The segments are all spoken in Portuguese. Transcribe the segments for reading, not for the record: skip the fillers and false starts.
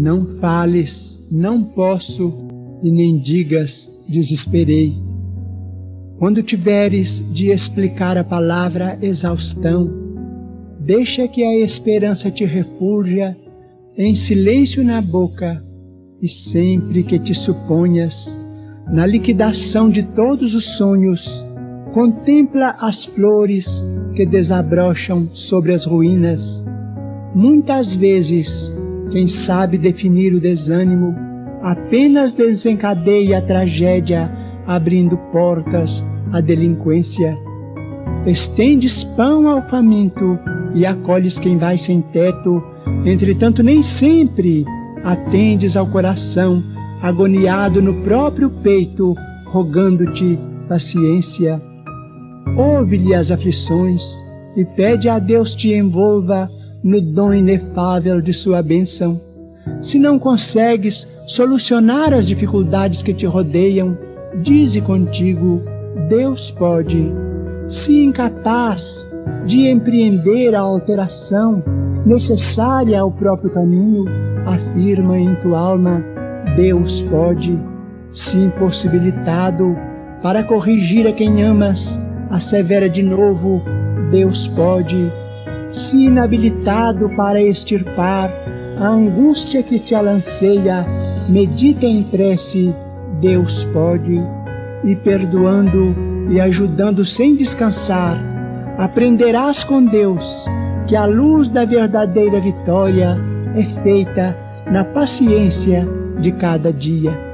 Não fales, não posso, e nem digas, desesperei. Quando tiveres de explicar a palavra exaustão, deixa que a esperança te refulja em silêncio na boca, e sempre que te suponhas na liquidação de todos os sonhos, contempla as flores que desabrocham sobre as ruínas. Muitas vezes, quem sabe definir o desânimo, apenas desencadeia a tragédia, abrindo portas à delinquência. Estendes pão ao faminto e acolhes quem vai sem teto, entretanto nem sempre atendes ao coração, agoniado no próprio peito, rogando-te paciência. Ouve-lhe as aflições e pede a Deus te envolva no dom inefável de sua bênção. Se não consegues solucionar as dificuldades que te rodeiam, dize contigo: Deus pode. Se incapaz de empreender a alteração necessária ao próprio caminho, afirma em tua alma: Deus pode. Se impossibilitado para corrigir a quem amas, assevera de novo: Deus pode. Se inabilitado para extirpar a angústia que te alanceia, medita em prece: Deus pode. E perdoando e ajudando sem descansar, aprenderás com Deus que a luz da verdadeira vitória é feita na paciência de cada dia.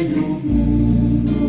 Ao mundo inteiro.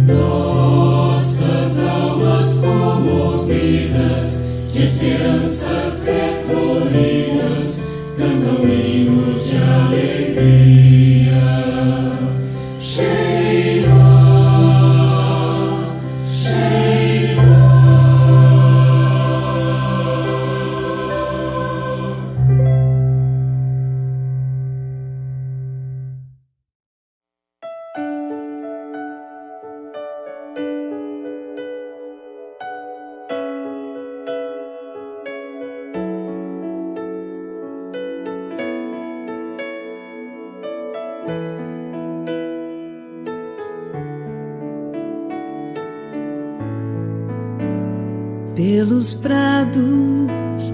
Nossas almas comovidas, de esperanças refloridas, cantam hinos de alegria. Sheila, Sheila. Pelos prados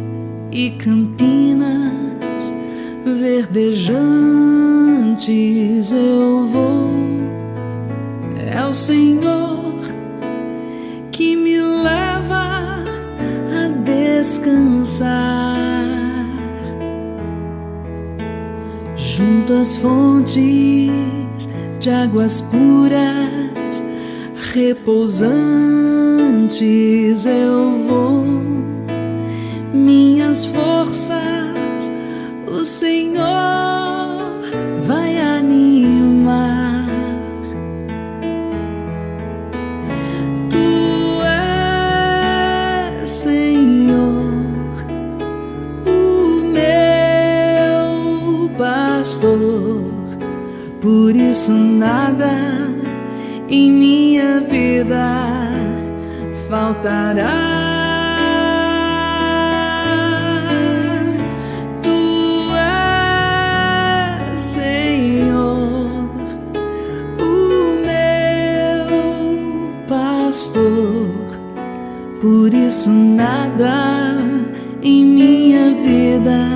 e campinas verdejantes eu vou. É o Senhor que me leva a descansar junto às fontes de águas puras, repousantes eu vou. Minhas forças o Senhor vai animar. Tu és, Senhor, o meu pastor, por isso nada em minha vida faltará. Tu és, Senhor, o meu pastor, por isso nada em minha vida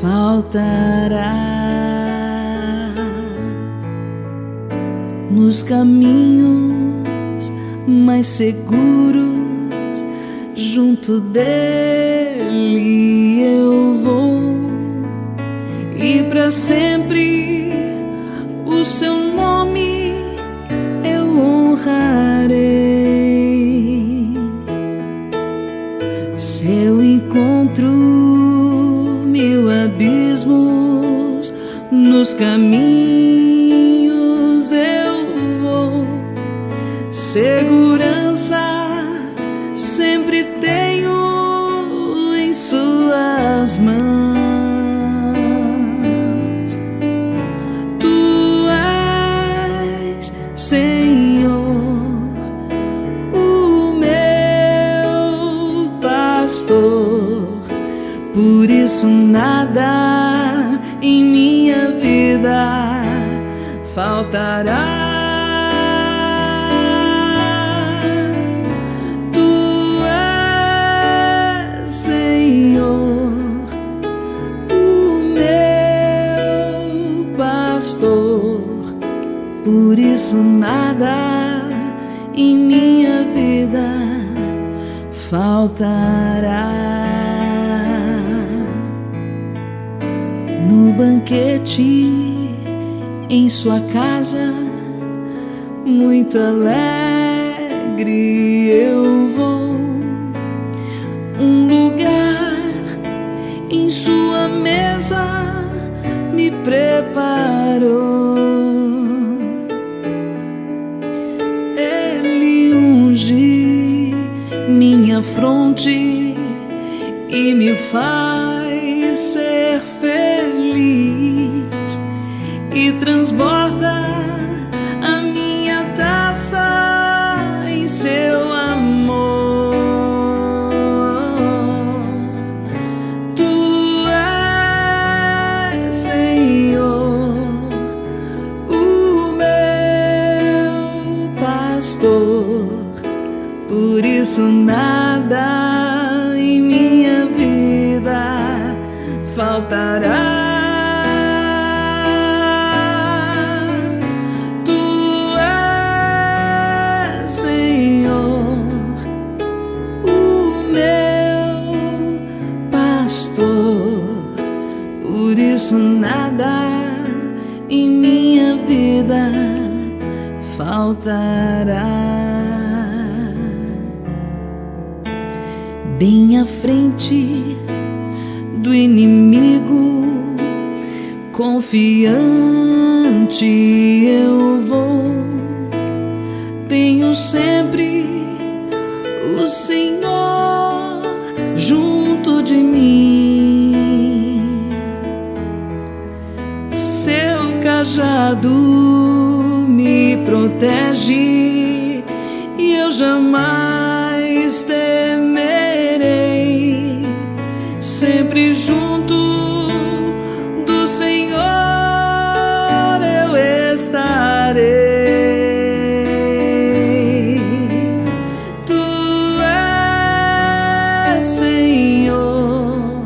faltará. Nos caminhos mais seguros, junto dele eu vou, e para sempre o seu nome eu honrarei. Se eu encontro mil abismos nos caminhos eu vou, segurança sempre tenho em suas mãos. Tu és, Senhor, o meu pastor, por isso nada em minha vida faltará. Senhor, o meu pastor, por isso nada em minha vida faltará. No banquete em sua casa, muito alegre eu vou. Um lugar em sua mesa me preparou. Ele unge minha fronte e me faz ser feliz, e transborda a minha taça em seu amor. Por isso nada em minha vida faltará. Tu és, Senhor, o meu pastor. por isso nada em minha vida faltará. Bem à frente do inimigo, confiante eu vou. Tenho sempre o Senhor junto de mim. Seu cajado me protege e eu jamais temerei. Sempre junto do Senhor eu estarei. Tu és, Senhor,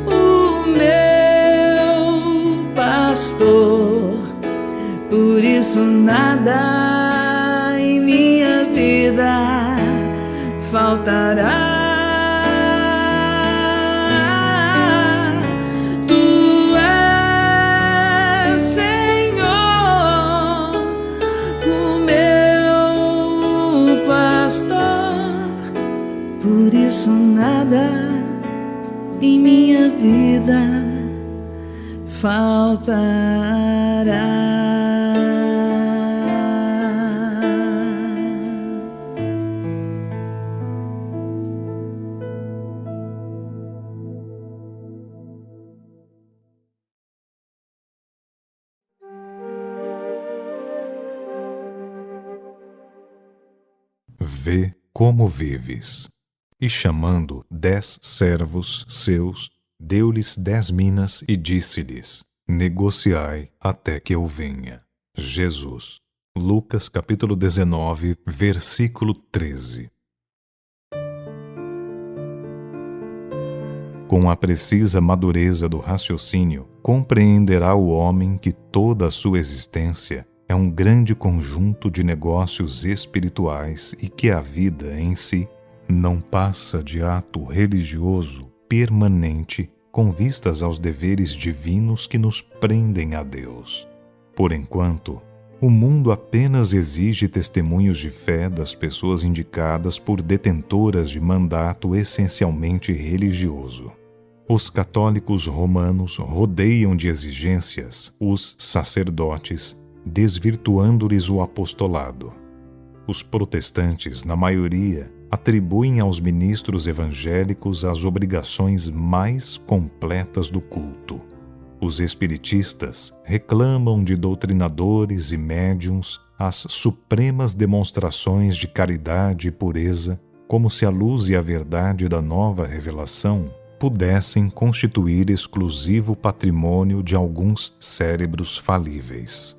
o meu pastor, por isso nada em minha vida faltará. Senhor, o meu pastor, por isso nada em minha vida faltará. Vê como vives. E chamando 10 servos seus, deu-lhes 10 minas e disse-lhes: negociai até que eu venha. Jesus. Lucas capítulo 19, versículo 13. Com a precisa madureza do raciocínio, compreenderá o homem que toda a sua existência é um grande conjunto de negócios espirituais e que a vida em si não passa de ato religioso permanente com vistas aos deveres divinos que nos prendem a Deus. Por enquanto, o mundo apenas exige testemunhos de fé das pessoas indicadas por detentoras de mandato essencialmente religioso. Os católicos romanos rodeiam de exigências os sacerdotes, desvirtuando-lhes o apostolado. Os protestantes, na maioria, atribuem aos ministros evangélicos as obrigações mais completas do culto. Os espiritistas reclamam de doutrinadores e médiuns as supremas demonstrações de caridade e pureza, como se a luz e a verdade da nova revelação pudessem constituir exclusivo patrimônio de alguns cérebros falíveis.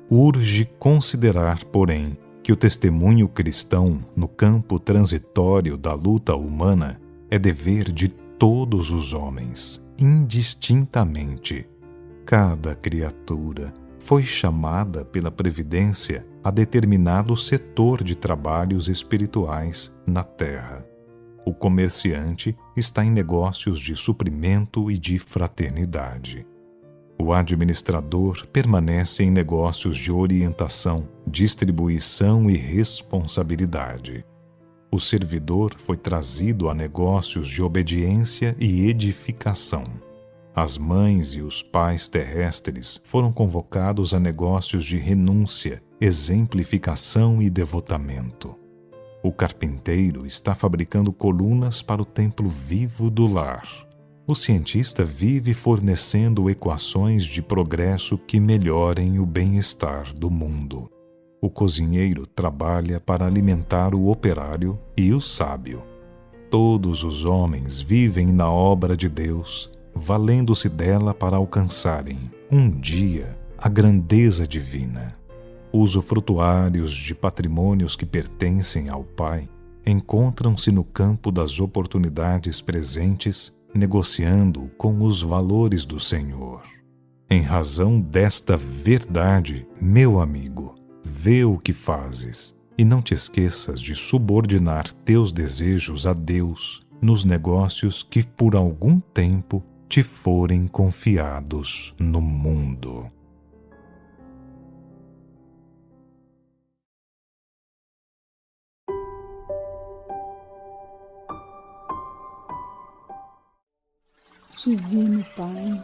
Urge considerar, porém, que o testemunho cristão no campo transitório da luta humana é dever de todos os homens, indistintamente. Cada criatura foi chamada pela previdência a determinado setor de trabalhos espirituais na terra. O comerciante está em negócios de suprimento e de fraternidade. O administrador permanece em negócios de orientação, distribuição e responsabilidade. O servidor foi trazido a negócios de obediência e edificação. As mães e os pais terrestres foram convocados a negócios de renúncia, exemplificação e devotamento. O carpinteiro está fabricando colunas para o templo vivo do lar. O cientista vive fornecendo equações de progresso que melhorem o bem-estar do mundo. O cozinheiro trabalha para alimentar o operário e o sábio. Todos os homens vivem na obra de Deus, valendo-se dela para alcançarem, um dia, a grandeza divina. Usufrutuários de patrimônios que pertencem ao Pai encontram-se no campo das oportunidades presentes, negociando com os valores do Senhor. Em razão desta verdade, meu amigo, vê o que fazes e não te esqueças de subordinar teus desejos a Deus nos negócios que por algum tempo te forem confiados no mundo. Divino Pai,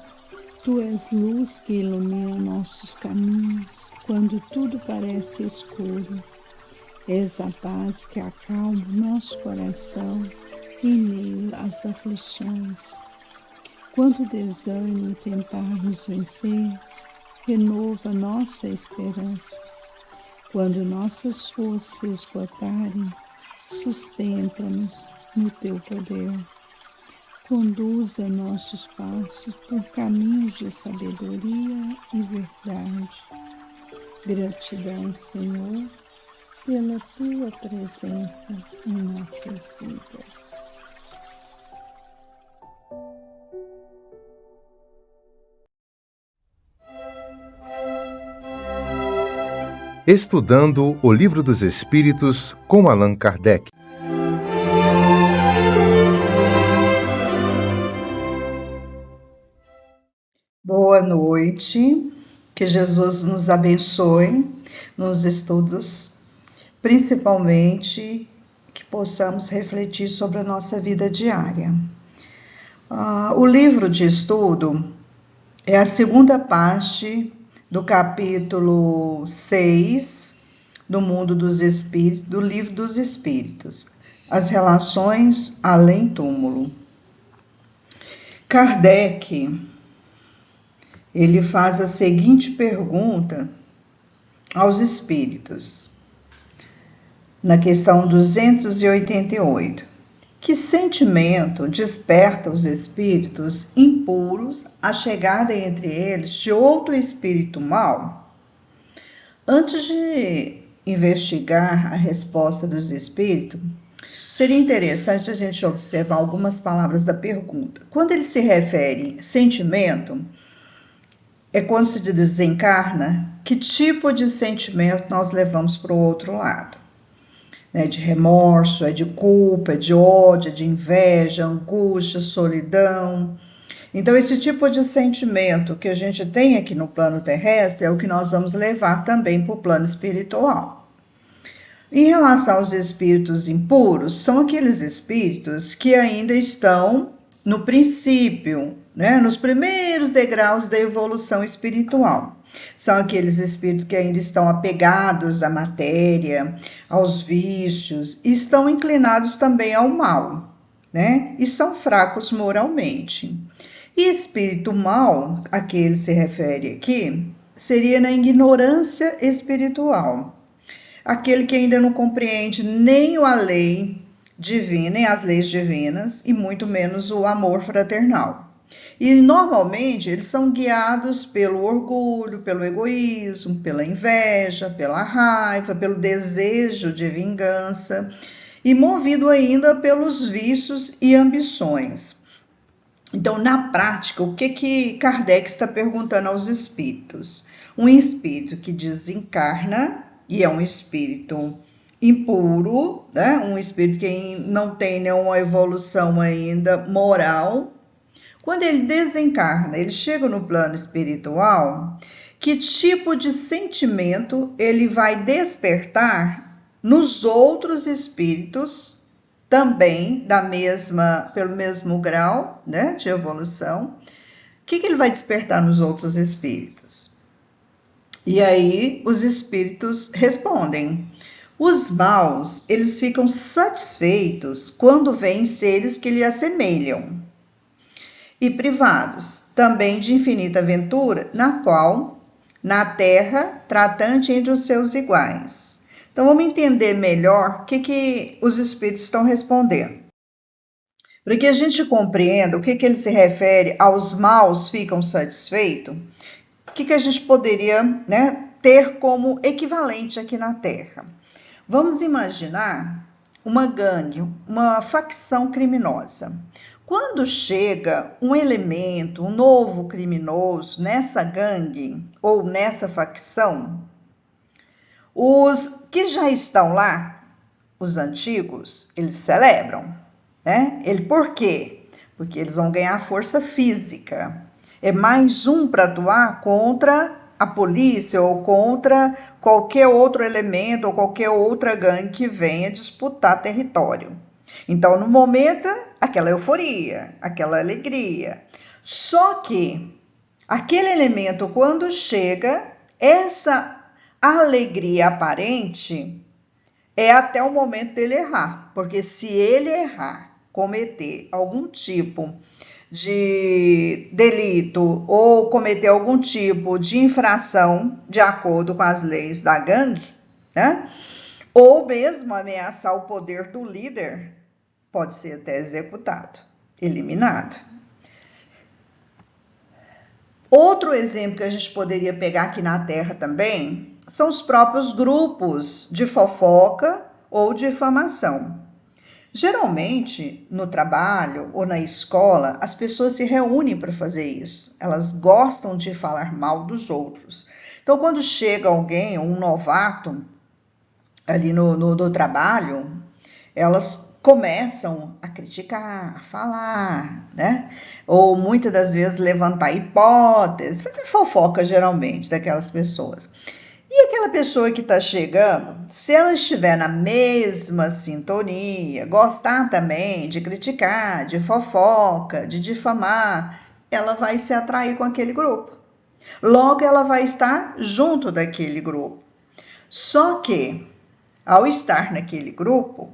Tu és luz que ilumina nossos caminhos quando tudo parece escuro. És a paz que acalma nosso coração em meio às aflições. Quando o desânimo tentar nos vencer, renova nossa esperança. Quando nossas forças se esgotarem, sustenta-nos no Teu poder. Conduza nossos passos por caminhos de sabedoria e verdade. Gratidão, Senhor, pela Tua presença em nossas vidas. Estudando o Livro dos Espíritos com Allan Kardec. Boa noite, que Jesus nos abençoe nos estudos, principalmente que possamos refletir sobre a nossa vida diária. O livro de estudo é a segunda parte do capítulo 6 do Mundo dos Espíritos, do Livro dos Espíritos, as relações além-túmulo. Kardec, ele faz a seguinte pergunta aos espíritos, na questão 288. Que sentimento desperta os espíritos impuros a chegada entre eles de outro espírito mau? Antes de investigar a resposta dos espíritos, seria interessante a gente observar algumas palavras da pergunta. Quando ele se refere a sentimento, é quando se desencarna, que tipo de sentimento nós levamos para o outro lado? É de remorso, é de culpa, é de ódio, é de inveja, angústia, solidão. Então, esse tipo de sentimento que a gente tem aqui no plano terrestre é o que nós vamos levar também para o plano espiritual. Em relação aos espíritos impuros, são aqueles espíritos que ainda estão no princípio, nos primeiros degraus da evolução espiritual. São aqueles espíritos que ainda estão apegados à matéria, aos vícios, e estão inclinados também ao mal, e são fracos moralmente. E espírito mau, a que ele se refere aqui, seria na ignorância espiritual. Aquele que ainda não compreende nem a lei divina, nem as leis divinas, e muito menos o amor fraternal. E normalmente eles são guiados pelo orgulho, pelo egoísmo, pela inveja, pela raiva, pelo desejo de vingança e movido ainda pelos vícios e ambições. Então, na prática, o que Kardec está perguntando aos espíritos? Um espírito que desencarna e é um espírito impuro, um espírito que não tem nenhuma evolução ainda moral. Quando ele desencarna, ele chega no plano espiritual, que tipo de sentimento ele vai despertar nos outros espíritos, também pelo mesmo grau, de evolução? O que ele vai despertar nos outros espíritos? E aí os espíritos respondem. Os maus, eles ficam satisfeitos quando veem seres que lhe assemelham, e privados também de infinita aventura, na qual, na terra, tratante entre os seus iguais. Então, vamos entender melhor o que os espíritos estão respondendo. Para que a gente compreenda o que ele se refere aos maus ficam satisfeitos, o que a gente poderia ter como equivalente aqui na terra? Vamos imaginar uma gangue, uma facção criminosa. Quando chega um elemento, um novo criminoso nessa gangue ou nessa facção, os que já estão lá, os antigos, eles celebram, né? Por quê? Porque eles vão ganhar força física. É mais um para atuar contra a polícia ou contra qualquer outro elemento ou qualquer outra gangue que venha disputar território. Então, no momento, aquela euforia, aquela alegria. Só que aquele elemento, quando chega, essa alegria aparente é até o momento dele errar. Porque se ele errar, cometer algum tipo de delito ou cometer algum tipo de infração de acordo com as leis da gangue, né? Ou mesmo ameaçar o poder do líder, pode ser até executado, eliminado. Outro exemplo que a gente poderia pegar aqui na Terra também são os próprios grupos de fofoca ou difamação. Geralmente, no trabalho ou na escola, as pessoas se reúnem para fazer isso. Elas gostam de falar mal dos outros. Então, quando chega alguém, um novato, ali no trabalho, elas começam a criticar, a falar, né? Ou muitas das vezes levantar hipóteses, fazer fofoca geralmente daquelas pessoas. E aquela pessoa que está chegando, se ela estiver na mesma sintonia, gostar também de criticar, de fofoca, de difamar, ela vai se atrair com aquele grupo. Logo, ela vai estar junto daquele grupo. Só que, ao estar naquele grupo,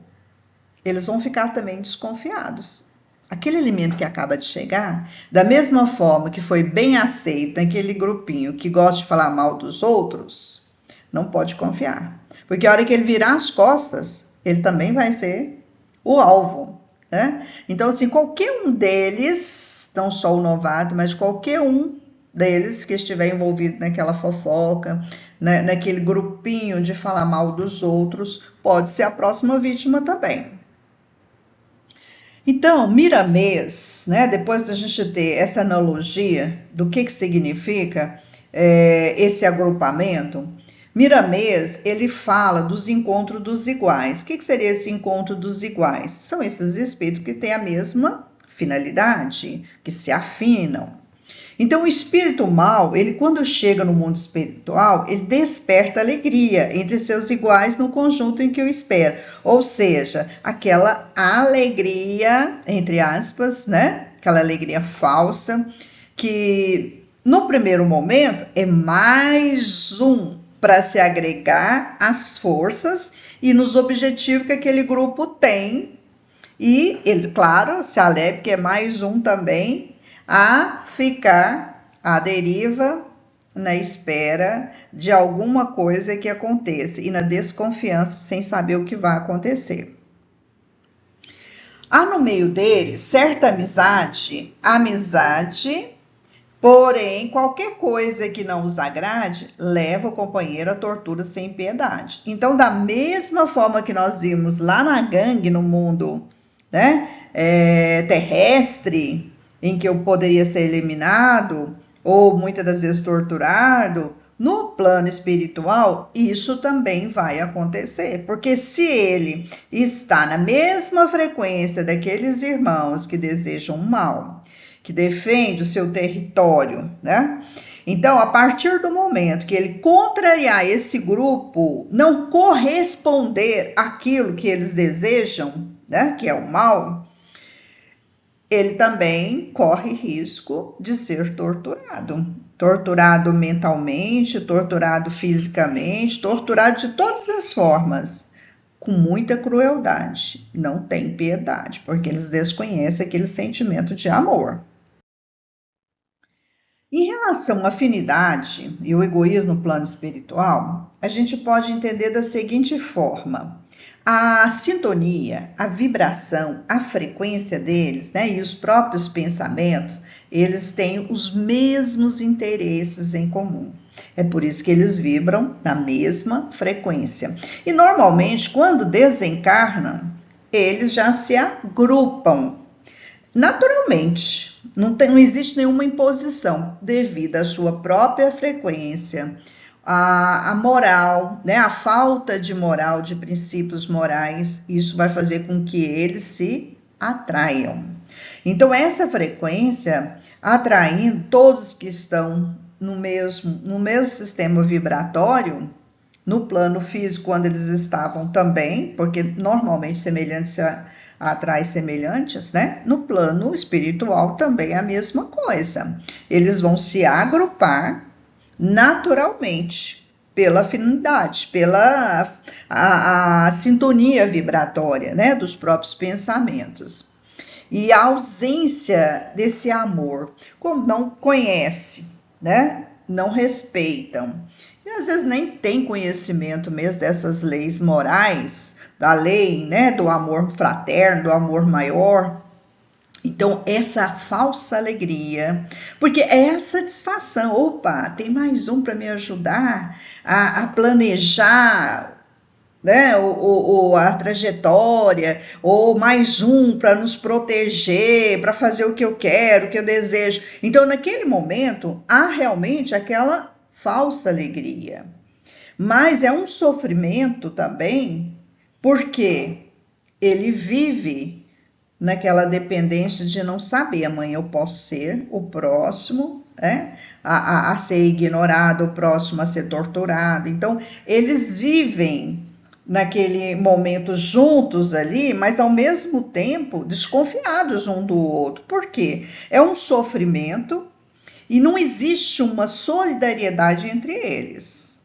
eles vão ficar também desconfiados. Aquele elemento que acaba de chegar, da mesma forma que foi bem aceito naquele grupinho que gosta de falar mal dos outros, não pode confiar. Porque a hora que ele virar as costas, ele também vai ser o alvo, né? Então, assim, qualquer um deles, não só o novato, mas qualquer um deles que estiver envolvido naquela fofoca, né, naquele grupinho de falar mal dos outros, pode ser a próxima vítima também. Então, Miramês, né, depois da gente ter essa analogia do que significa esse agrupamento, Miramês, ele fala dos encontros dos iguais. O que seria esse encontro dos iguais? São esses espíritos que têm a mesma finalidade, que se afinam. Então, o espírito mau, ele quando chega no mundo espiritual, ele desperta alegria entre seus iguais no conjunto em que o espera. Ou seja, aquela alegria, entre aspas, né? Aquela alegria falsa, que no primeiro momento é mais um para se agregar às forças e nos objetivos que aquele grupo tem. E ele, claro, se alegra que é mais um também a ficar à deriva, na espera de alguma coisa que aconteça e na desconfiança, sem saber o que vai acontecer. Há no meio deles certa amizade, porém, qualquer coisa que não os agrade, leva o companheiro à tortura sem piedade. Então, da mesma forma que nós vimos lá na gangue, no mundo, né, terrestre, em que eu poderia ser eliminado, ou muitas das vezes torturado, no plano espiritual, isso também vai acontecer. Porque se ele está na mesma frequência daqueles irmãos que desejam mal, que defende o seu território, né? Então, a partir do momento que ele contrariar esse grupo, não corresponder àquilo que eles desejam, né, que é o mal, ele também corre risco de ser torturado. Torturado mentalmente, torturado fisicamente, torturado de todas as formas, com muita crueldade. Não tem piedade, porque eles desconhecem aquele sentimento de amor. Em relação à afinidade e o egoísmo no plano espiritual, a gente pode entender da seguinte forma: a sintonia, a vibração, a frequência deles, né, e os próprios pensamentos, eles têm os mesmos interesses em comum. É por isso que eles vibram na mesma frequência. E normalmente, quando desencarnam, eles já se agrupam naturalmente. Não existe nenhuma imposição devido à sua própria frequência, a moral, né, a falta de moral, de princípios morais. Isso vai fazer com que eles se atraiam. Então, essa frequência, atraindo todos que estão no mesmo sistema vibratório, no plano físico, quando eles estavam também, porque normalmente semelhantes atrai semelhantes, né? No plano espiritual também é a mesma coisa. Eles vão se agrupar naturalmente, pela afinidade, pela a sintonia vibratória, né? Dos próprios pensamentos. E a ausência desse amor, como não conhece, né? Não respeitam. E às vezes nem tem conhecimento mesmo dessas leis morais, da lei, né? Do amor fraterno, do amor maior. Então, essa falsa alegria, porque é a satisfação. Opa, tem mais um para me ajudar a planejar, né, a trajetória, ou mais um para nos proteger, para fazer o que eu quero, o que eu desejo. Então, naquele momento, há realmente aquela falsa alegria. Mas é um sofrimento também, porque ele vive naquela dependência de não saber, amanhã eu posso ser o próximo, né, a ser ignorado, o próximo a ser torturado. Então, eles vivem naquele momento juntos ali, mas ao mesmo tempo desconfiados um do outro. Por quê? É um sofrimento e não existe uma solidariedade entre eles.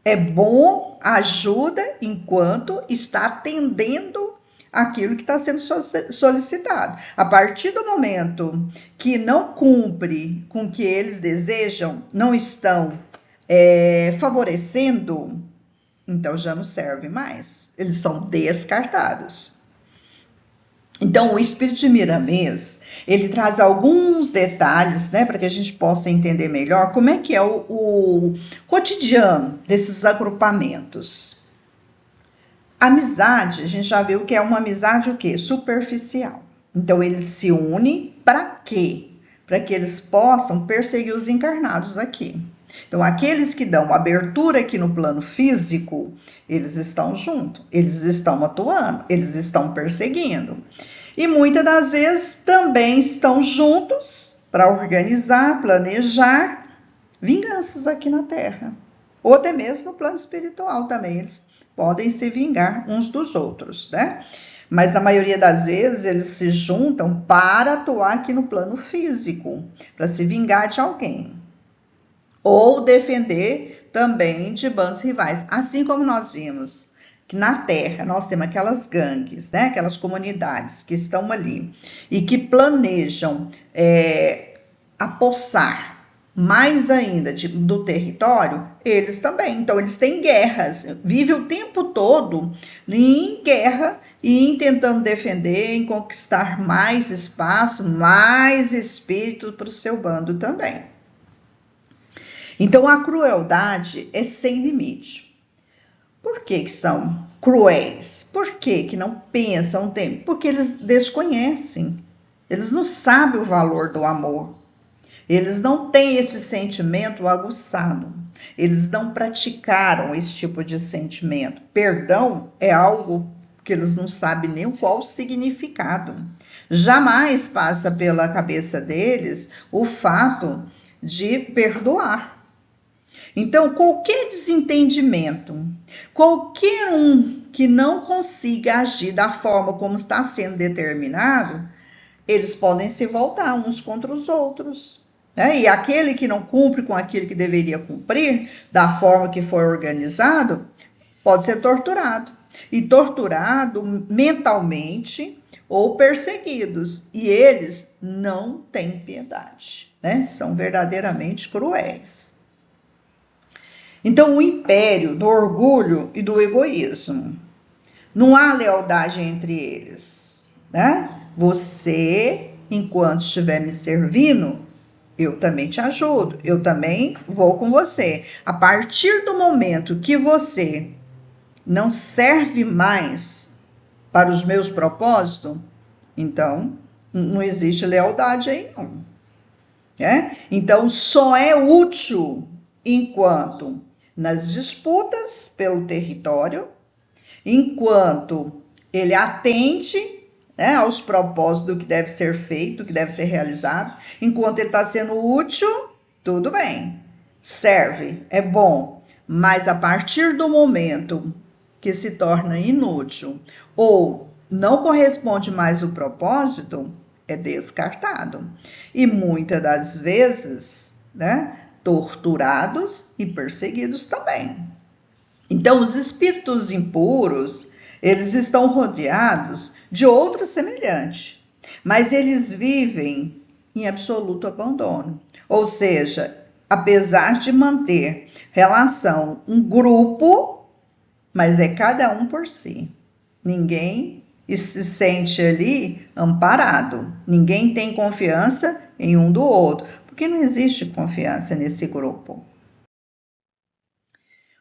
É bom, ajuda enquanto está atendendo aquilo que está sendo solicitado. A partir do momento que não cumpre com o que eles desejam, não estão favorecendo, então já não serve mais. Eles são descartados. Então, o espírito de Miramês, ele traz alguns detalhes, né, para que a gente possa entender melhor como é que é o cotidiano desses agrupamentos. Amizade, a gente já viu que é uma amizade o quê? Superficial. Então, eles se unem para quê? Para que eles possam perseguir os encarnados aqui. Então, aqueles que dão abertura aqui no plano físico, eles estão juntos, eles estão atuando, eles estão perseguindo. E muitas das vezes também estão juntos para organizar, planejar vinganças aqui na Terra. Ou até mesmo no plano espiritual também, eles podem se vingar uns dos outros, né? Mas na maioria das vezes eles se juntam para atuar aqui no plano físico, para se vingar de alguém. Ou defender também de bandos rivais. Assim como nós vimos que na Terra nós temos aquelas gangues, né? Aquelas comunidades que estão ali e que planejam apossar mais ainda do território, eles também. Então, eles têm guerras, vivem o tempo todo em guerra e em tentando defender, em conquistar mais espaço, mais espírito para o seu bando também. Então, a crueldade é sem limite. Por que são cruéis? Por que não pensam? Porque eles desconhecem, eles não sabem o valor do amor. Eles não têm esse sentimento aguçado. Eles não praticaram esse tipo de sentimento. Perdão é algo que eles não sabem nem qual o significado. Jamais passa pela cabeça deles o fato de perdoar. Então, qualquer desentendimento, qualquer um que não consiga agir da forma como está sendo determinado, eles podem se voltar uns contra os outros. E aquele que não cumpre com aquilo que deveria cumprir, da forma que foi organizado, pode ser torturado. E torturado mentalmente ou perseguidos. E eles não têm piedade, né? São verdadeiramente cruéis. Então, o império do orgulho e do egoísmo. Não há lealdade entre eles, né? Você, enquanto estiver me servindo, eu também te ajudo, eu também vou com você. A partir do momento que você não serve mais para os meus propósitos, então não existe lealdade aí não. Então só é útil enquanto nas disputas pelo território, enquanto ele atende né, aos propósitos do que deve ser feito, do que deve ser realizado. Enquanto ele está sendo útil, tudo bem, serve, é bom. Mas a partir do momento que se torna inútil ou não corresponde mais ao propósito, é descartado. E muitas das vezes, né, torturados e perseguidos também. Então, os espíritos impuros, eles estão rodeados de outros semelhantes, mas eles vivem em absoluto abandono. Ou seja, apesar de manter relação, um grupo, mas é cada um por si. Ninguém se sente ali amparado. Ninguém tem confiança em um do outro, porque não existe confiança nesse grupo.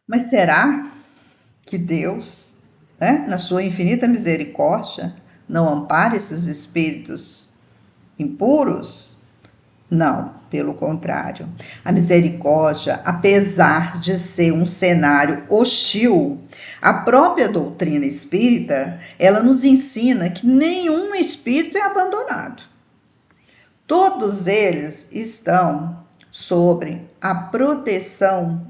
Mas será que Deus, né, na sua infinita misericórdia, não ampara esses espíritos impuros? Não, pelo contrário. A misericórdia, apesar de ser um cenário hostil, a própria doutrina espírita, ela nos ensina que nenhum espírito é abandonado. Todos eles estão sob a proteção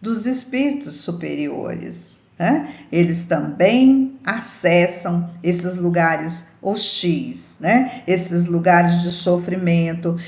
dos espíritos superiores, né? Eles também acessam esses lugares hostis, né? Esses lugares de sofrimento,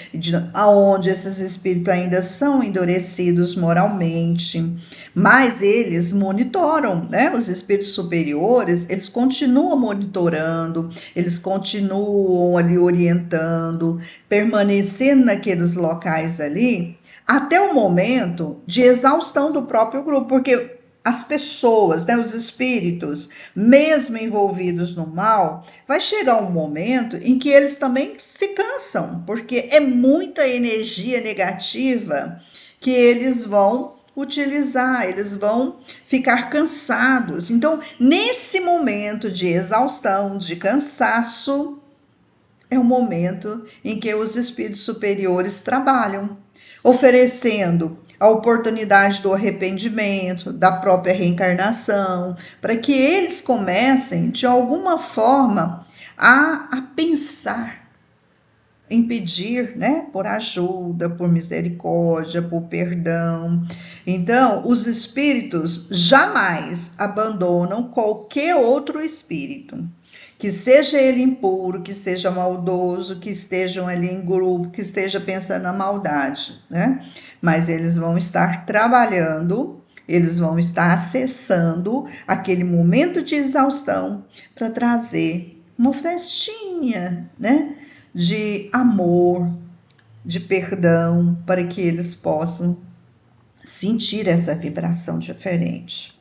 onde esses espíritos ainda são endurecidos moralmente, mas eles monitoram, né? Os espíritos superiores, eles continuam monitorando, eles continuam ali orientando, permanecendo naqueles locais ali, até o momento de exaustão do próprio grupo, porque as pessoas, né, os espíritos, mesmo envolvidos no mal, vai chegar um momento em que eles também se cansam, porque é muita energia negativa que eles vão utilizar, eles vão ficar cansados. Então, nesse momento de exaustão, de cansaço, é o momento em que os espíritos superiores trabalham, oferecendo a oportunidade do arrependimento, da própria reencarnação, para que eles comecem, de alguma forma, a pensar em pedir, né, por ajuda, por misericórdia, por perdão. Então, os espíritos jamais abandonam qualquer outro espírito, que seja ele impuro, que seja maldoso, que estejam ali em grupo, que esteja pensando na maldade, né? Mas eles vão estar trabalhando, eles vão estar acessando aquele momento de exaustão para trazer uma frestinha, né, de amor, de perdão, para que eles possam sentir essa vibração diferente.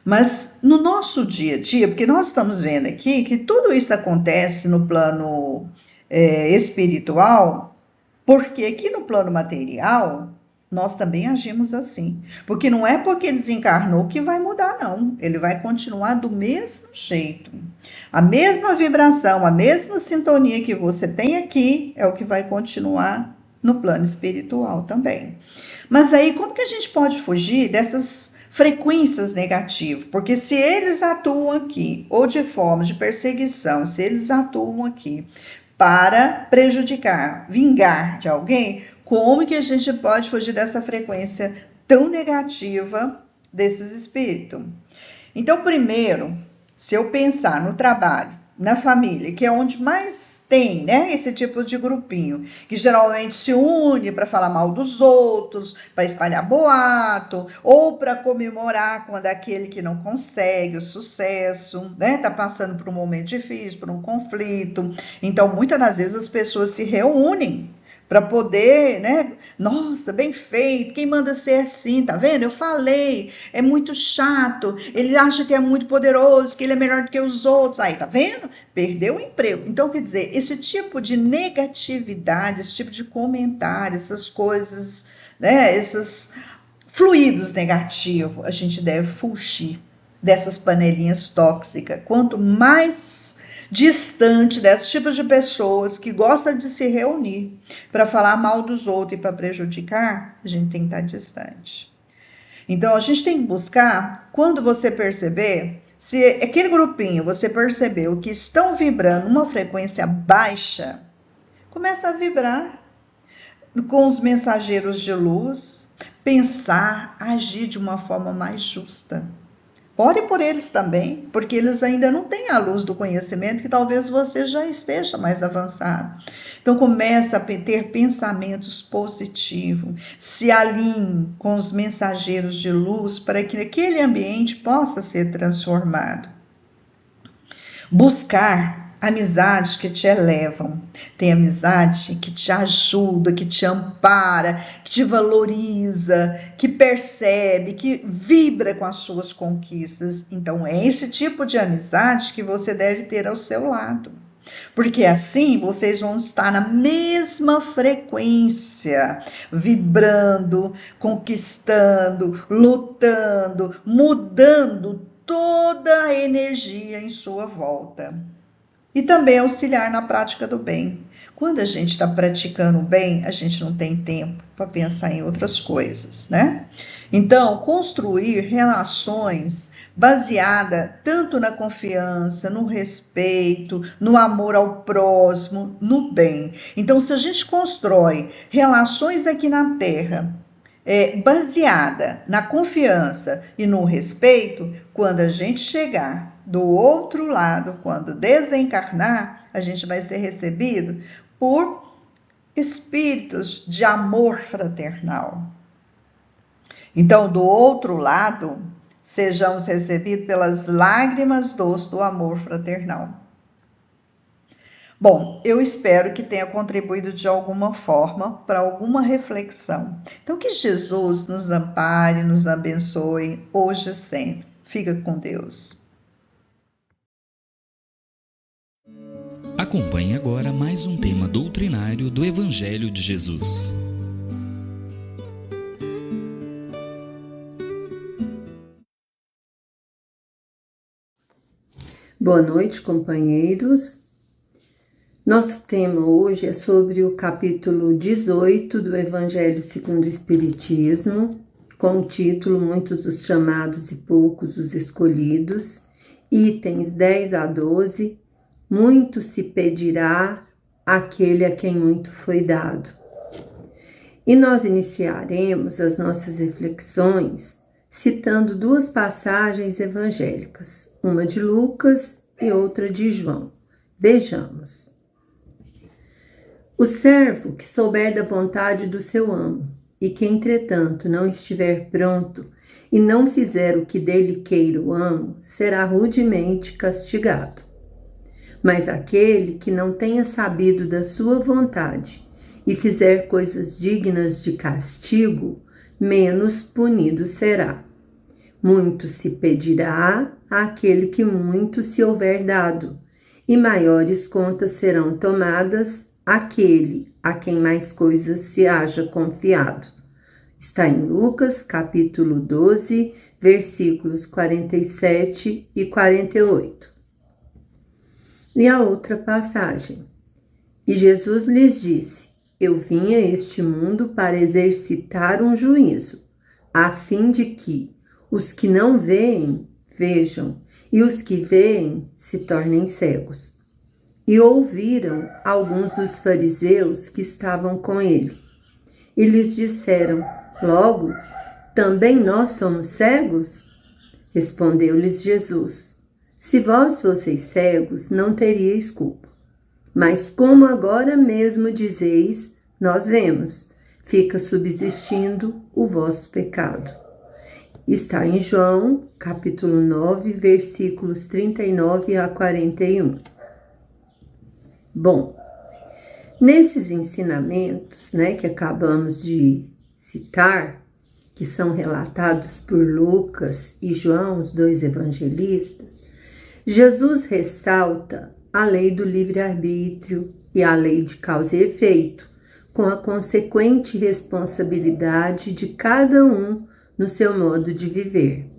Mas no nosso dia a dia, porque nós estamos vendo aqui que tudo isso acontece no plano espiritual, porque aqui no plano material, nós também agimos assim. Porque não é porque desencarnou que vai mudar, não. Ele vai continuar do mesmo jeito. A mesma vibração, a mesma sintonia que você tem aqui, é o que vai continuar no plano espiritual também. Mas aí, como que a gente pode fugir dessas frequências negativas? Porque se eles atuam aqui, ou de forma de perseguição, se eles atuam aqui para prejudicar, vingar de alguém, como que a gente pode fugir dessa frequência tão negativa desses espíritos? Então, primeiro, se eu pensar no trabalho, na família, que é onde mais tem, né, esse tipo de grupinho, que geralmente se une para falar mal dos outros, para espalhar boato, ou para comemorar quando aquele que não consegue o sucesso, né, está passando por um momento difícil, por um conflito. Então, muitas das vezes as pessoas se reúnem para poder, né? Nossa, bem feito, quem manda ser assim, tá vendo? Eu falei, é muito chato, ele acha que é muito poderoso, que ele é melhor do que os outros, aí, tá vendo? Perdeu o emprego. Então, quer dizer, esse tipo de negatividade, esse tipo de comentário, essas coisas, né? Esses fluidos negativos, a gente deve fugir dessas panelinhas tóxicas. Quanto mais distante desses tipos de pessoas que gostam de se reunir para falar mal dos outros e para prejudicar, a gente tem que estar distante. Então, a gente tem que buscar, quando você perceber, Se aquele grupinho você percebeu que estão vibrando uma frequência baixa, começa a vibrar com os mensageiros de luz, pensar, agir de uma forma mais justa. Ore por eles também, porque eles ainda não têm a luz do conhecimento que talvez você já esteja mais avançado. Então começa a ter pensamentos positivos, se alinhe com os mensageiros de luz para que aquele ambiente possa ser transformado. Buscar amizades que te elevam. Tem amizade que te ajuda, que te ampara, que te valoriza, que percebe, que vibra com as suas conquistas. Então é esse tipo de amizade que você deve ter ao seu lado. Porque assim vocês vão estar na mesma frequência, vibrando, conquistando, lutando, mudando toda a energia em sua volta. E também auxiliar na prática do bem. Quando a gente está praticando o bem, a gente não tem tempo para pensar em outras coisas, né? Então, construir relações baseadas tanto na confiança, no respeito, no amor ao próximo, no bem. Então, se a gente constrói relações aqui na Terra, baseada na confiança e no respeito, quando a gente chegar do outro lado, quando desencarnar, a gente vai ser recebido por espíritos de amor fraternal. Então, do outro lado, sejamos recebidos pelas lágrimas doces do amor fraternal. Bom, eu espero que tenha contribuído de alguma forma para alguma reflexão. Então, que Jesus nos ampare, nos abençoe, hoje e sempre. Fica com Deus. Acompanhe agora mais um tema doutrinário do Evangelho de Jesus. Boa noite, companheiros. Nosso tema hoje é sobre o capítulo 18 do Evangelho segundo o Espiritismo, com o título Muitos os chamados e poucos os escolhidos, itens 10 a 12, muito se pedirá àquele a quem muito foi dado. E nós iniciaremos as nossas reflexões citando duas passagens evangélicas, uma de Lucas e outra de João. Vejamos. O servo que souber da vontade do seu amo, e que, entretanto, não estiver pronto e não fizer o que dele queira o amo, será rudemente castigado. Mas aquele que não tenha sabido da sua vontade e fizer coisas dignas de castigo, menos punido será. Muito se pedirá àquele que muito se houver dado, e maiores contas serão tomadas àquele a quem mais coisas se haja confiado. Está em Lucas, capítulo 12, versículos 47 e 48. E a outra passagem. E Jesus lhes disse: Eu vim a este mundo para exercitar um juízo, a fim de que os que não veem, vejam, e os que veem se tornem cegos. E ouviram alguns dos fariseus que estavam com ele. E lhes disseram: Logo, também nós somos cegos? Respondeu-lhes Jesus: Se vós fosseis cegos, não teríeis culpa. Mas como agora mesmo dizeis, nós vemos, fica subsistindo o vosso pecado. Está em João, capítulo 9, versículos 39 a 41. Bom, nesses ensinamentos, que acabamos de citar, que são relatados por Lucas e João, os dois evangelistas, Jesus ressalta a lei do livre-arbítrio e a lei de causa e efeito, com a consequente responsabilidade de cada um no seu modo de viver.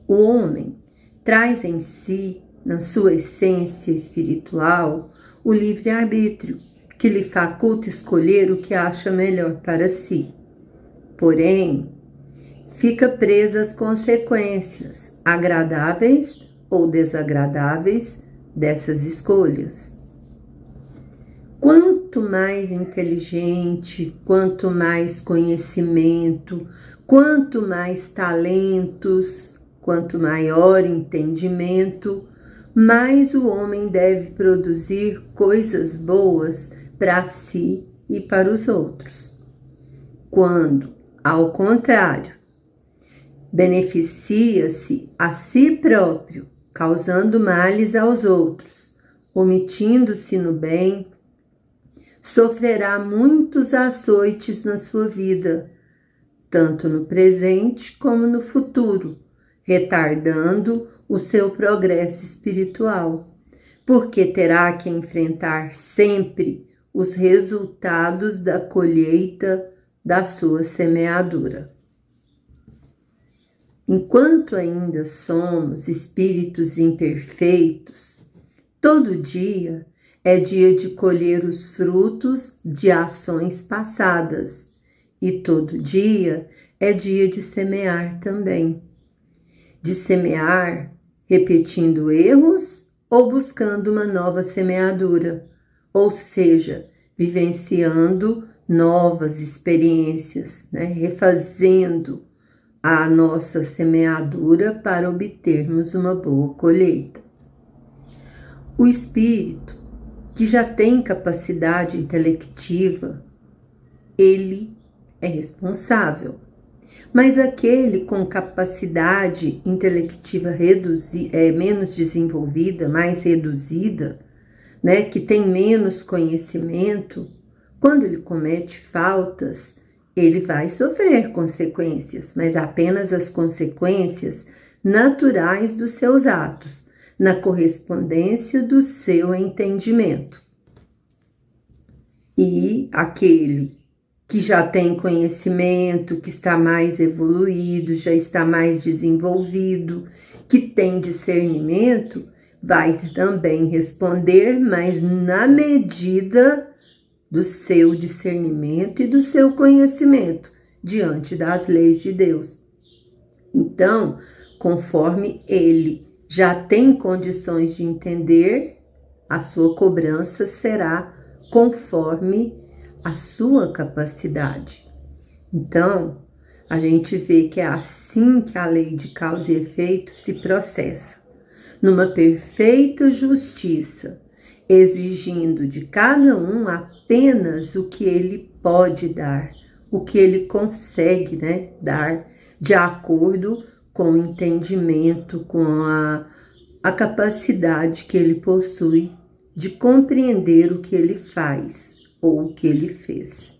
O homem traz em si, na sua essência espiritual, o livre-arbítrio, que lhe faculta escolher o que acha melhor para si. Porém, fica presa às consequências, agradáveis ou desagradáveis, dessas escolhas. Quanto mais inteligente, quanto mais conhecimento, quanto mais talentos, quanto maior entendimento, mais o homem deve produzir coisas boas para si e para os outros. Quando, ao contrário, beneficia-se a si próprio, causando males aos outros, omitindo-se no bem, sofrerá muitos açoites na sua vida, tanto no presente como no futuro, retardando o seu progresso espiritual, porque terá que enfrentar sempre os resultados da colheita da sua semeadura. Enquanto ainda somos espíritos imperfeitos, todo dia é dia de colher os frutos de ações passadas, e todo dia é dia de semear também. De semear repetindo erros ou buscando uma nova semeadura, ou seja, vivenciando novas experiências, refazendo a nossa semeadura para obtermos uma boa colheita. O espírito que já tem capacidade intelectiva, ele é responsável. Mas aquele com capacidade intelectiva menos desenvolvida, mais reduzida, que tem menos conhecimento, quando ele comete faltas, ele vai sofrer consequências, mas apenas as consequências naturais dos seus atos, na correspondência do seu entendimento. E aquele que já tem conhecimento, que está mais evoluído, já está mais desenvolvido, que tem discernimento, vai também responder, mas na medida do seu discernimento e do seu conhecimento, diante das leis de Deus. Então, conforme ele já tem condições de entender, a sua cobrança será conforme a sua capacidade. Então, a gente vê que é assim que a lei de causa e efeito se processa, numa perfeita justiça, exigindo de cada um apenas o que ele pode dar, o que ele consegue dar, de acordo com o entendimento, com a capacidade que ele possui de compreender o que ele faz ou o que ele fez,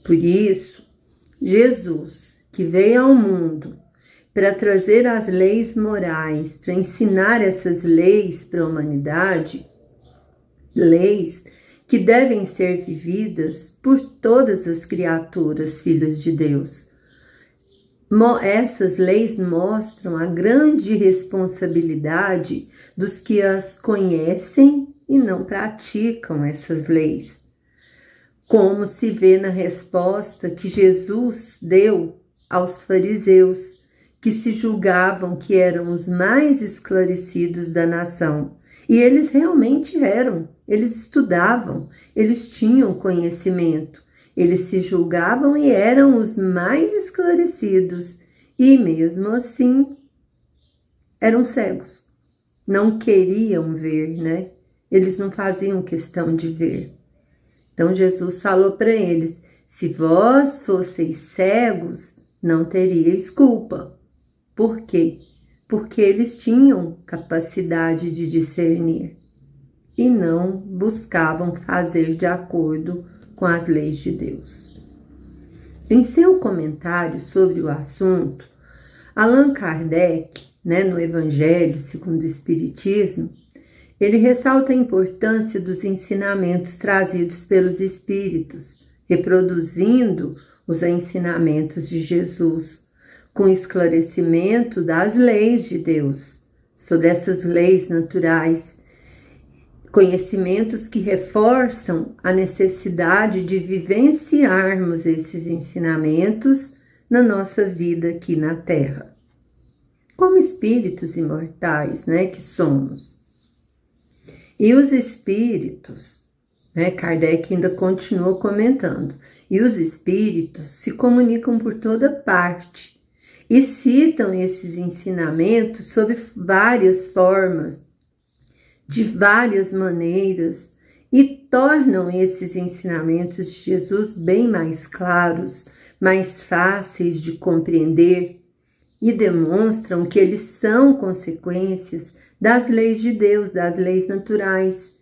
Por isso, Jesus, que veio ao mundo para trazer as leis morais, para ensinar essas leis para a humanidade, leis que devem ser vividas por todas as criaturas, filhas de Deus. Essas leis mostram a grande responsabilidade dos que as conhecem e não praticam essas leis. Como se vê na resposta que Jesus deu aos fariseus, que se julgavam que eram os mais esclarecidos da nação. E eles realmente eram, eles estudavam, eles tinham conhecimento, eles se julgavam e eram os mais esclarecidos. E mesmo assim, eram cegos, não queriam ver, Eles não faziam questão de ver. Então Jesus falou para eles, se vós fosseis cegos, não teríeis culpa. Por quê? Porque eles tinham capacidade de discernir e não buscavam fazer de acordo com as leis de Deus. Em seu comentário sobre o assunto, Allan Kardec, no Evangelho segundo o Espiritismo, ele ressalta a importância dos ensinamentos trazidos pelos Espíritos, reproduzindo os ensinamentos de Jesus, com esclarecimento das leis de Deus, sobre essas leis naturais, conhecimentos que reforçam a necessidade de vivenciarmos esses ensinamentos na nossa vida aqui na Terra, como espíritos imortais, né, que somos. E os espíritos, né, Kardec ainda continua comentando, e os espíritos se comunicam por toda parte e citam esses ensinamentos sob várias formas, de várias maneiras, e tornam esses ensinamentos de Jesus bem mais claros, mais fáceis de compreender, e demonstram que eles são consequências das leis de Deus, das leis naturais.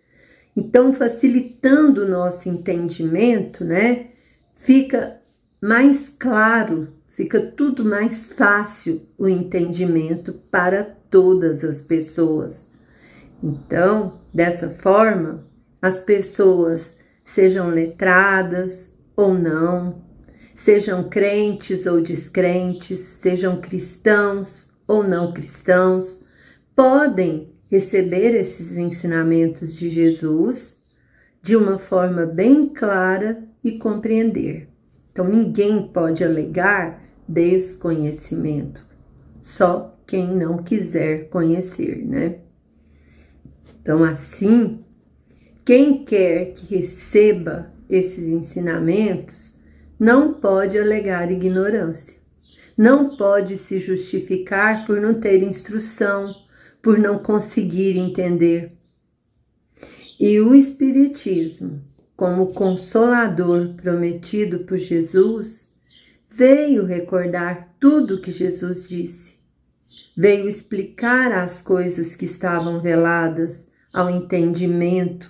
Então, facilitando o nosso entendimento, né, fica mais claro, fica tudo mais fácil o entendimento para todas as pessoas. Então, dessa forma, as pessoas, sejam letradas ou não, sejam crentes ou descrentes, sejam cristãos ou não cristãos, podem receber esses ensinamentos de Jesus de uma forma bem clara e compreender. Então, ninguém pode alegar desconhecimento, só quem não quiser conhecer, né? Então, assim, quem quer que receba esses ensinamentos não pode alegar ignorância, não pode se justificar por não ter instrução, por não conseguir entender. E o Espiritismo, como consolador prometido por Jesus, veio recordar tudo que Jesus disse, veio explicar as coisas que estavam veladas ao entendimento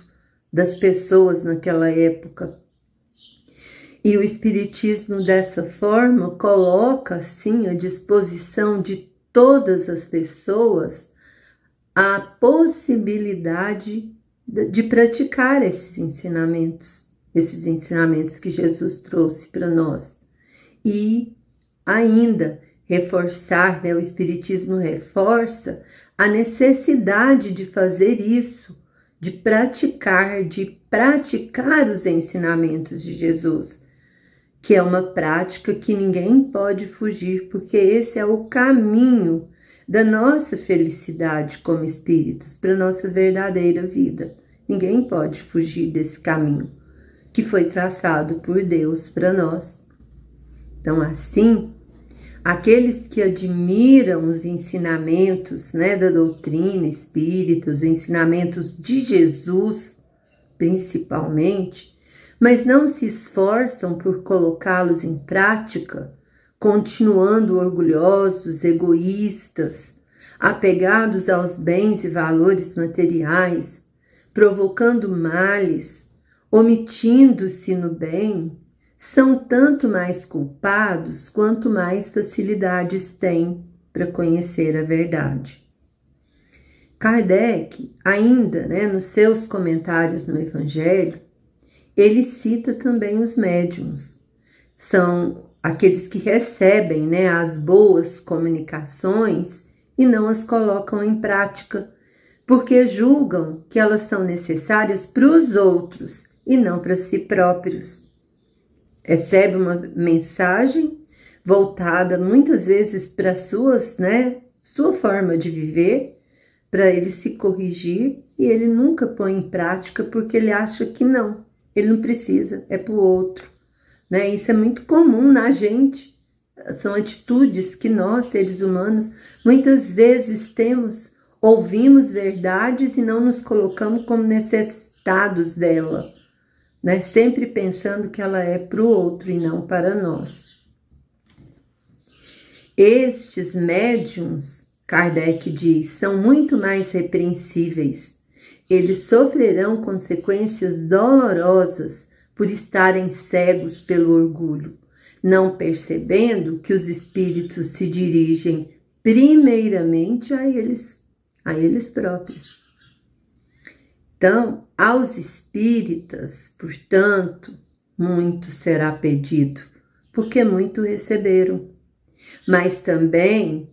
das pessoas naquela época. E o Espiritismo, dessa forma, coloca, assim, à disposição de todas as pessoas a possibilidade de praticar esses ensinamentos que Jesus trouxe para nós. E ainda reforçar, né, o Espiritismo reforça a necessidade de fazer isso, de praticar os ensinamentos de Jesus, que é uma prática que ninguém pode fugir, porque esse é o caminho da nossa felicidade como espíritos, para a nossa verdadeira vida. Ninguém pode fugir desse caminho que foi traçado por Deus para nós. Então, assim, aqueles que admiram os ensinamentos, né, da doutrina espírita, os ensinamentos de Jesus, principalmente, mas não se esforçam por colocá-los em prática, continuando orgulhosos, egoístas, apegados aos bens e valores materiais, provocando males, omitindo-se no bem, são tanto mais culpados quanto mais facilidades têm para conhecer a verdade. Kardec, ainda, né, nos seus comentários no Evangelho, ele cita também os médiuns. São aqueles que recebem, né, as boas comunicações e não as colocam em prática, porque julgam que elas são necessárias para os outros e não para si próprios. Recebe uma mensagem voltada muitas vezes para sua forma de viver, para ele se corrigir, e ele nunca põe em prática porque ele acha que não, ele não precisa, é para o outro, né? Isso é muito comum na gente, são atitudes que nós, seres humanos, muitas vezes ouvimos verdades e não nos colocamos como necessitados dela, né? Sempre pensando que ela é para o outro e não para nós. Estes médiuns, Kardec diz, são muito mais repreensíveis. Eles sofrerão consequências dolorosas por estarem cegos pelo orgulho, não percebendo que os espíritos se dirigem primeiramente a eles próprios. Então, aos espíritas, portanto, muito será pedido, porque muito receberam. Mas também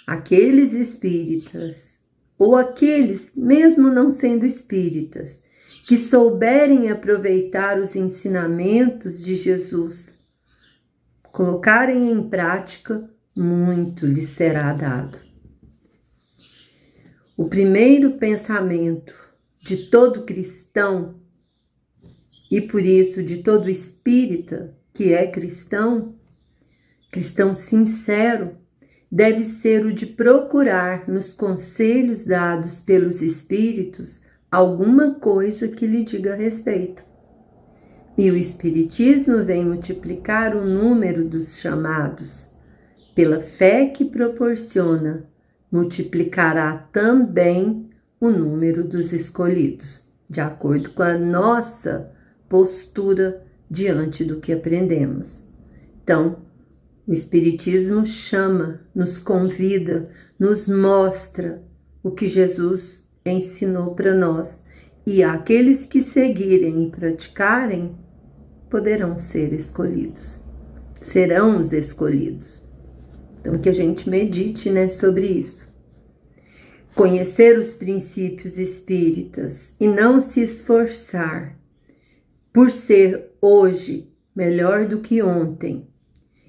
aqueles espíritas ou aqueles, mesmo não sendo espíritas, que souberem aproveitar os ensinamentos de Jesus, colocarem em prática, muito lhes será dado. O primeiro pensamento de todo cristão, e por isso de todo espírita que é cristão, cristão sincero, deve ser o de procurar nos conselhos dados pelos espíritos alguma coisa que lhe diga respeito. E o Espiritismo vem multiplicar o número dos chamados. Pela fé que proporciona, multiplicará também o número dos escolhidos, de acordo com a nossa postura diante do que aprendemos. Então, o Espiritismo chama, nos convida, nos mostra o que Jesus ensinou para nós. E aqueles que seguirem e praticarem poderão ser escolhidos, serão os escolhidos. Então, que a gente medite, sobre isso. Conhecer os princípios espíritas e não se esforçar por ser hoje melhor do que ontem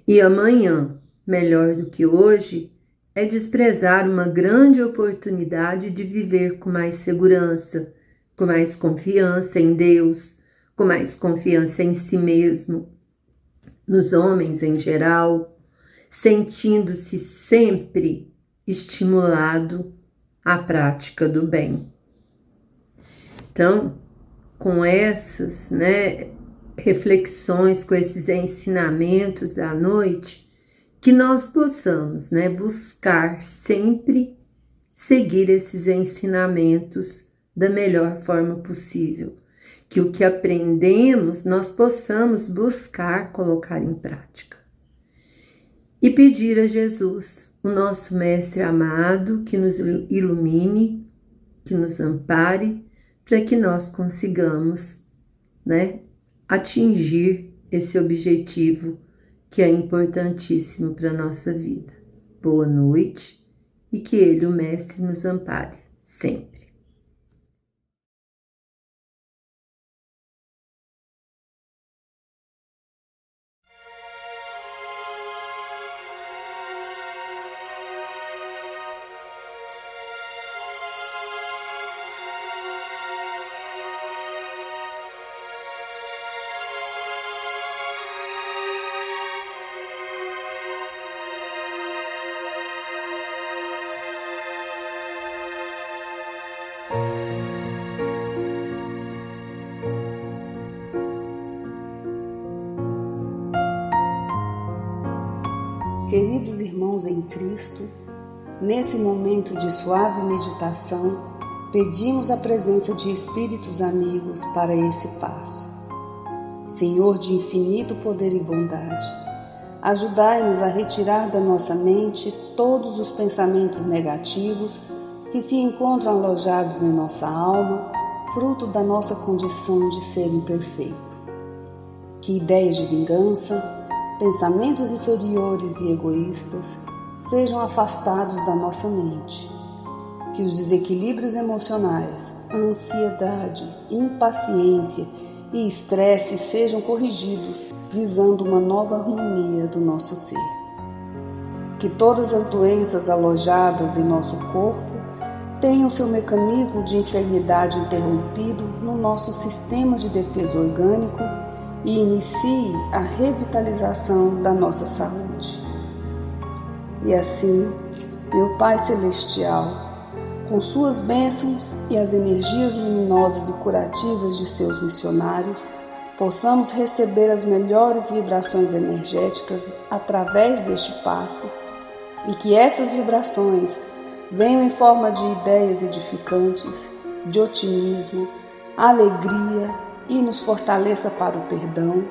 e amanhã melhor do que hoje é desprezar uma grande oportunidade de viver com mais segurança, com mais confiança em Deus, com mais confiança em si mesmo, nos homens em geral, sentindo-se sempre estimulado à prática do bem. Então, com essas reflexões, com esses ensinamentos da noite, que nós possamos buscar sempre seguir esses ensinamentos da melhor forma possível. Que o que aprendemos nós possamos buscar colocar em prática. E pedir a Jesus, o nosso Mestre amado, que nos ilumine, que nos ampare, para que nós consigamos atingir esse objetivo que é importantíssimo para a nossa vida. Boa noite e que Ele, o Mestre, nos ampare sempre. Queridos irmãos em Cristo, nesse momento de suave meditação, pedimos a presença de espíritos amigos para esse passe. Senhor de infinito poder e bondade, ajudai-nos a retirar da nossa mente todos os pensamentos negativos que se encontram alojados em nossa alma, fruto da nossa condição de ser imperfeito. Que ideias de vingança, pensamentos inferiores e egoístas sejam afastados da nossa mente. Que os desequilíbrios emocionais, a ansiedade, impaciência e estresse sejam corrigidos, visando uma nova harmonia do nosso ser. Que todas as doenças alojadas em nosso corpo tenham seu mecanismo de enfermidade interrompido no nosso sistema de defesa orgânico e inicie a revitalização da nossa saúde. E assim, meu Pai Celestial, com suas bênçãos e as energias luminosas e curativas de seus missionários, possamos receber as melhores vibrações energéticas através deste passe e que essas vibrações venham em forma de ideias edificantes, de otimismo, alegria, e nos fortaleça para o perdão,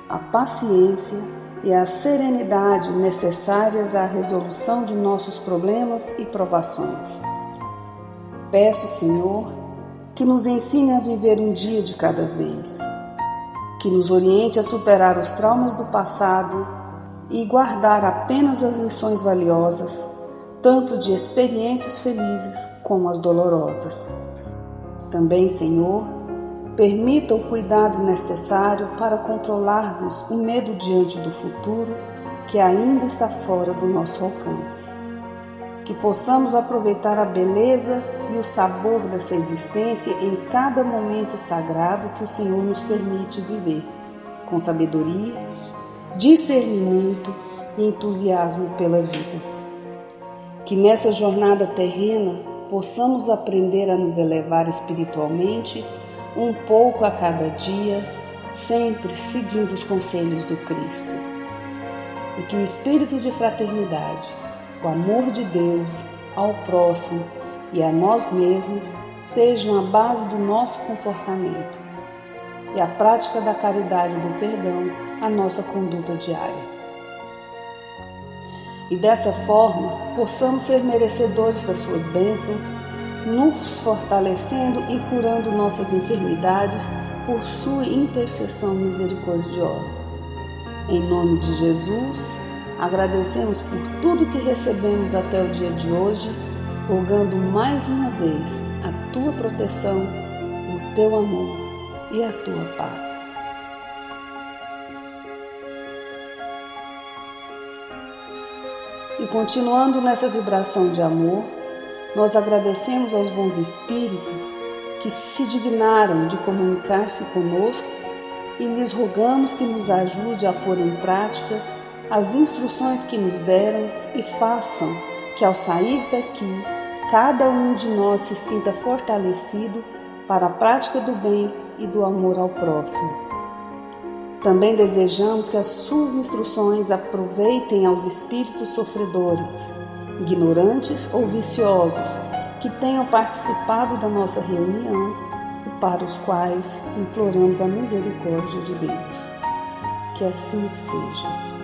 a paciência e a serenidade necessárias à resolução de nossos problemas e provações. Peço, Senhor, que nos ensine a viver um dia de cada vez, que nos oriente a superar os traumas do passado e guardar apenas as lições valiosas tanto de experiências felizes como as dolorosas. Também, Senhor, permita o cuidado necessário para controlarmos o medo diante do futuro que ainda está fora do nosso alcance. Que possamos aproveitar a beleza e o sabor dessa existência em cada momento sagrado que o Senhor nos permite viver, com sabedoria, discernimento e entusiasmo pela vida. Que nessa jornada terrena possamos aprender a nos elevar espiritualmente um pouco a cada dia, sempre seguindo os conselhos do Cristo. E que o espírito de fraternidade, o amor de Deus ao próximo e a nós mesmos sejam a base do nosso comportamento e a prática da caridade e do perdão a nossa conduta diária. E dessa forma possamos ser merecedores das suas bênçãos, nos fortalecendo e curando nossas enfermidades por sua intercessão misericordiosa. Em nome de Jesus, agradecemos por tudo que recebemos até o dia de hoje, rogando mais uma vez a tua proteção, o teu amor e a tua paz. E continuando nessa vibração de amor, nós agradecemos aos bons espíritos que se dignaram de comunicar-se conosco e lhes rogamos que nos ajude a pôr em prática as instruções que nos deram e façam que ao sair daqui, cada um de nós se sinta fortalecido para a prática do bem e do amor ao próximo. Também desejamos que as suas instruções aproveitem aos espíritos sofredores, ignorantes ou viciosos, que tenham participado da nossa reunião e para os quais imploramos a misericórdia de Deus. Que assim seja.